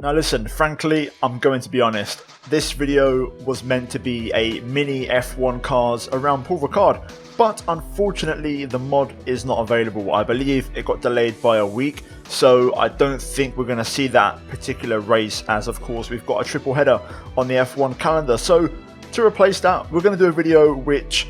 Now listen, frankly, I'm going to be honest. This video was meant to be a mini F1 cars around Paul Ricard, but unfortunately the mod is not available. I believe it got delayed by a week, so I don't think we're going to see that particular race, as of course we've got a triple header on the F1 calendar. So to replace that, we're going to do a video which,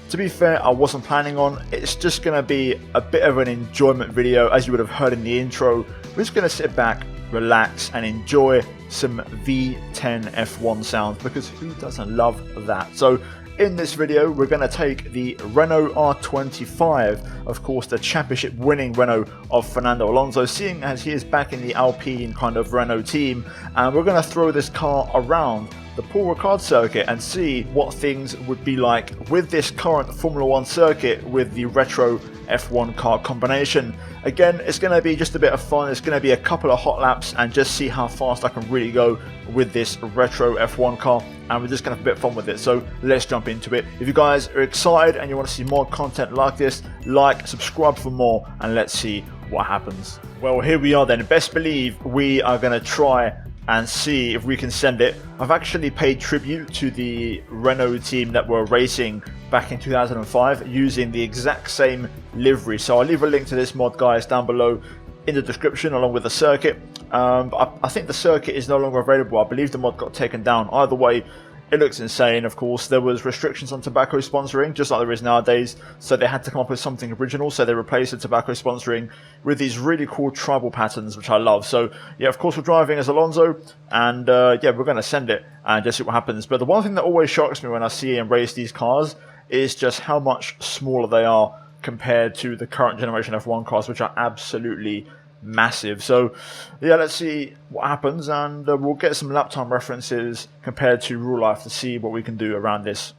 to be fair, I wasn't planning on. It's just going to be a bit of an enjoyment video, as you would have heard in the intro. We're just going to sit back, relax and enjoy some V10 F1 sounds, because who doesn't love that? So in this video we're going to take the Renault R25, of course the championship winning Renault of Fernando Alonso, seeing as he is back in the Alpine kind of Renault team, and we're going to throw this car around the Paul Ricard circuit and see what things would be like with this current Formula 1 circuit with the retro F1 car combination. Again, it's going to be just a bit of fun. It's going to be a couple of hot laps and just see how fast I can really go with this retro F1 car, and we're just going to have a bit of fun with it. So let's jump into it. If you guys are excited and you want to see more content like this, like, subscribe for more, and let's see what happens. Well, here we are then. Best believe we are going to try and see if we can send it. I've actually paid tribute to the Renault team that were racing back in 2005 using the exact same livery, so I'll leave a link to this mod, guys, down below in the description, along with the circuit. I think the circuit is no longer available. I believe the mod got taken down. Either way, it looks insane. Of course, there was restrictions on tobacco sponsoring, just like there is nowadays, so they had to come up with something original, so they replaced the tobacco sponsoring with these really cool tribal patterns, which I love. So yeah, of course we're driving as Alonso, and yeah, we're going to send it and just see what happens. But the one thing that always shocks me when I see and race these cars is just how much smaller they are compared to the current generation F1 cars, which are absolutely massive. So yeah, let's see what happens, and we'll get some lap time references compared to real life to see what we can do around this.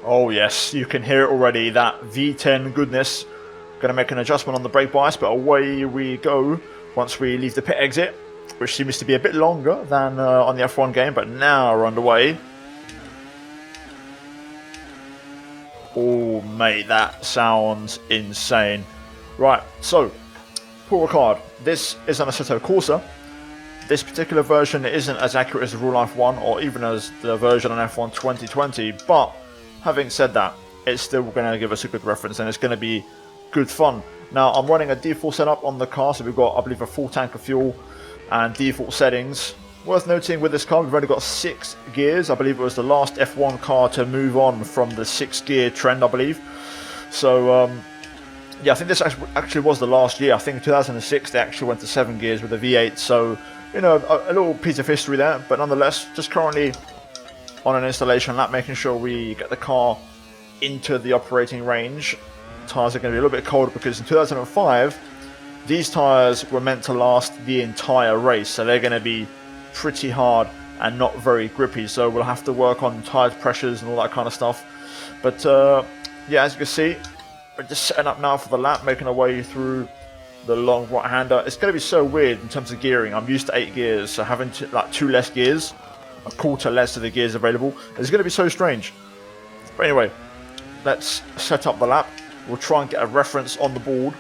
Oh yes, you can hear it already, that V10 goodness. Gonna make an adjustment on the brake bias, but away we go once we leave the pit exit, which seems to be a bit longer than on the F1 game, but now we're underway. Oh mate, that sounds insane. Right, so Paul Ricard, this is an Assetto Corsa. This particular version isn't as accurate as the real life one, or even as the version on F1 2020, but having said that, it's still going to give us a good reference, and it's going to be good fun. Now, I'm running a default setup on the car, so we've got, I believe, a full tank of fuel and default settings. Worth noting with this car, we've only got 6 gears. I believe it was the last F1 car to move on from the 6-gear trend, I believe. So yeah, I think this actually was the last year. I think in 2006 they actually went to 7 gears with the V8. So, you know, a little piece of history there. But nonetheless, just currently on an installation lap, making sure we get the car into the operating range. Tyres are going to be a little bit colder because in 2005, these tyres were meant to last the entire race. So they're going to be pretty hard and not very grippy. So we'll have to work on tyre pressures and all that kind of stuff. But yeah, as you can see, we're just setting up now for the lap, making our way through the long right-hander. It's going to be so weird in terms of gearing. I'm used to 8 gears, so having like 2 less gears, a quarter less of the gears available, it's going to be so strange. But anyway, let's set up the lap. We'll try and get a reference on the board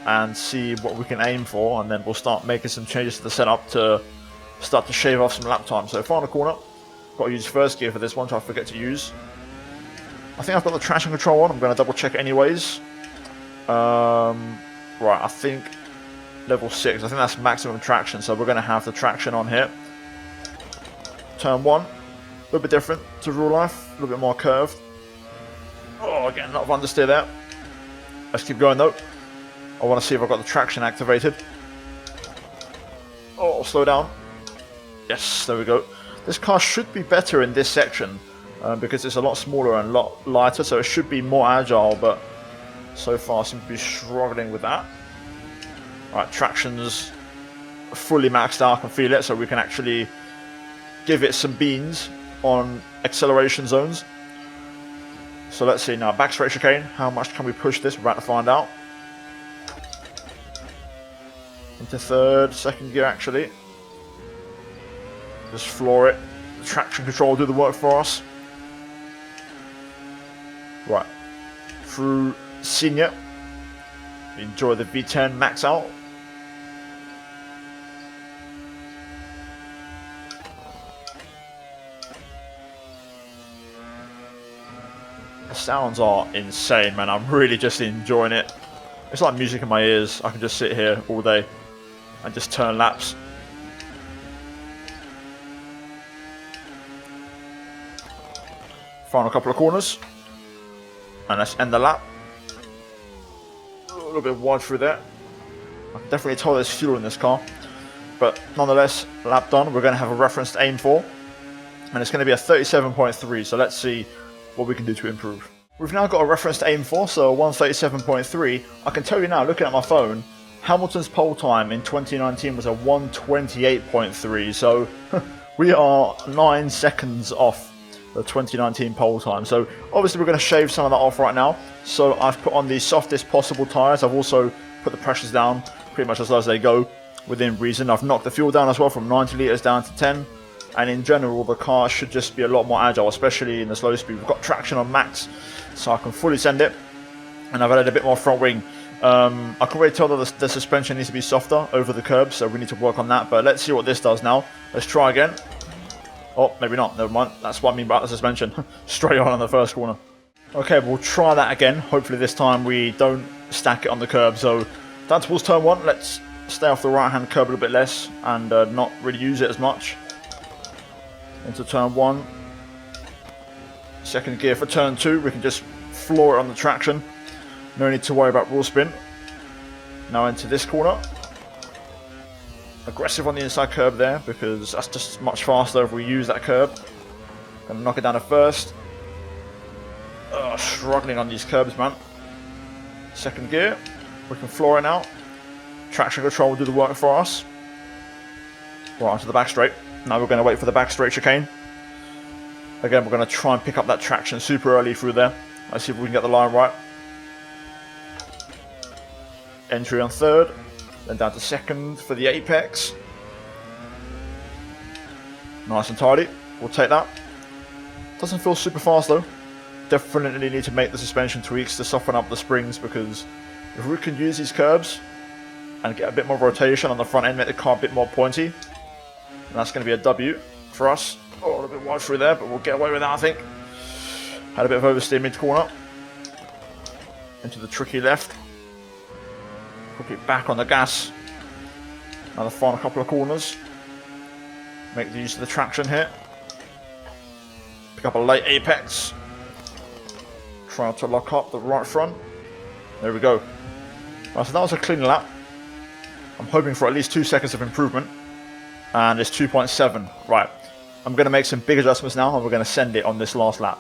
and see what we can aim for, and then we'll start making some changes to the setup to start to shave off some lap time. So final corner, got to use first gear for this one, which I forget to use. I think I've got the traction control on. I'm going to double check it anyways. Right, I think level 6. I think that's maximum traction, so we're going to have the traction on here. Turn 1, a little bit different to real life, a little bit more curved. Oh, again, a lot of understeer there. Let's keep going though. I want to see if I've got the traction activated. Oh, slow down. Yes, there we go. This car should be better in this section, because it's a lot smaller and a lot lighter, so it should be more agile, but so far I seem to be struggling with that. Alright, traction's fully maxed out, I can feel it, so we can actually give it some beans on acceleration zones. So let's see now, back straight chicane, how much can we push this? We're about to find out. Into third, 2nd gear actually. Just floor it. The traction control will do the work for us. Right, through Senior. Enjoy the V10 max out. The sounds are insane, man. I'm really just enjoying it. It's like music in my ears. I can just sit here all day and just turn laps. Final couple of corners. And let's end the lap. A little bit wide through there. I can definitely tell there's fuel in this car. But nonetheless, lap done. We're going to have a reference to aim for. And it's going to be a 37.3. So let's see what we can do to improve. We've now got a reference to aim for, so 137.3. I can tell you now, looking at my phone, Hamilton's pole time in 2019 was a 128.3. So we are 9 seconds off the 2019 pole time. So obviously we're going to shave some of that off right now. So I've put on the softest possible tyres. I've also put the pressures down pretty much as low as they go within reason. I've knocked the fuel down as well from 90 litres down to 10. And in general, the car should just be a lot more agile, especially in the slow speed. We've got traction on max, so I can fully send it. And I've added a bit more front wing. I can already tell that the suspension needs to be softer over the curbs, so we need to work on that. But let's see what this does now. Let's try again. Oh, maybe not. Never mind. That's what I mean about the suspension. Straight on the first corner. Okay, we'll try that again. Hopefully this time we don't stack it on the curb. So down towards turn 1, let's stay off the right-hand curb a little bit less and not really use it as much. Into turn 1. Second gear for turn 2. We can just floor it on the traction. No need to worry about wheel spin. Now into this corner. Aggressive on the inside curb there because that's just much faster if we use that curb. Gonna knock it down to first. Struggling on these curbs, man. Second gear. We can floor it now. Traction control will do the work for us. Right onto the back straight. Now we're going to wait for the back straight chicane. Again, we're going to try and pick up that traction super early through there. Let's see if we can get the line right. Entry on third. Then down to second for the apex. Nice and tidy. We'll take that. Doesn't feel super fast though. Definitely need to make the suspension tweaks to soften up the springs, because if we can use these curbs and get a bit more rotation on the front end, make the car a bit more pointy, and that's going to be a W for us. Oh, a little bit wide through there, but we'll get away with that, I think. Had a bit of oversteer mid-corner. Into the tricky left. Quickly back on the gas. Now the final couple of corners. Make the use of the traction here. Pick up a late apex. Try to lock up the right front. There we go. Right, so that was a clean lap. I'm hoping for at least 2 seconds of improvement. And it's 2.7. Right, I'm going to make some big adjustments now, and we're going to send it on this last lap.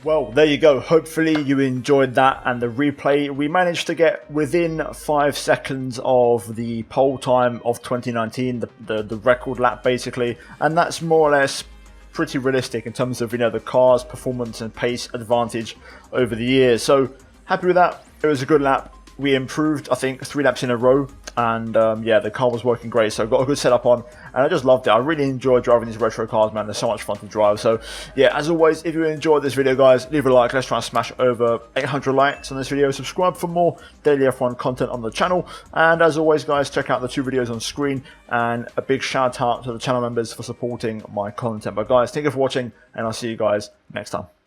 Well, there you go. Hopefully you enjoyed that and the replay. We managed to get within 5 seconds of the pole time of 2019, the record lap basically, and that's more or less pretty realistic in terms of, you know, the car's performance and pace advantage over the years. So happy with that. It was a good lap. We improved, I think, 3 laps in a row, and yeah, the car was working great, so I got a good setup on, and I just loved it. I really enjoyed driving these retro cars, man. They're so much fun to drive. So yeah, as always, if you enjoyed this video, guys, leave a like. Let's try and smash over 800 likes on this video. Subscribe for more daily F1 content on the channel, and as always, guys, check out the 2 videos on screen, and a big shout out to the channel members for supporting my content. But guys, thank you for watching, and I'll see you guys next time.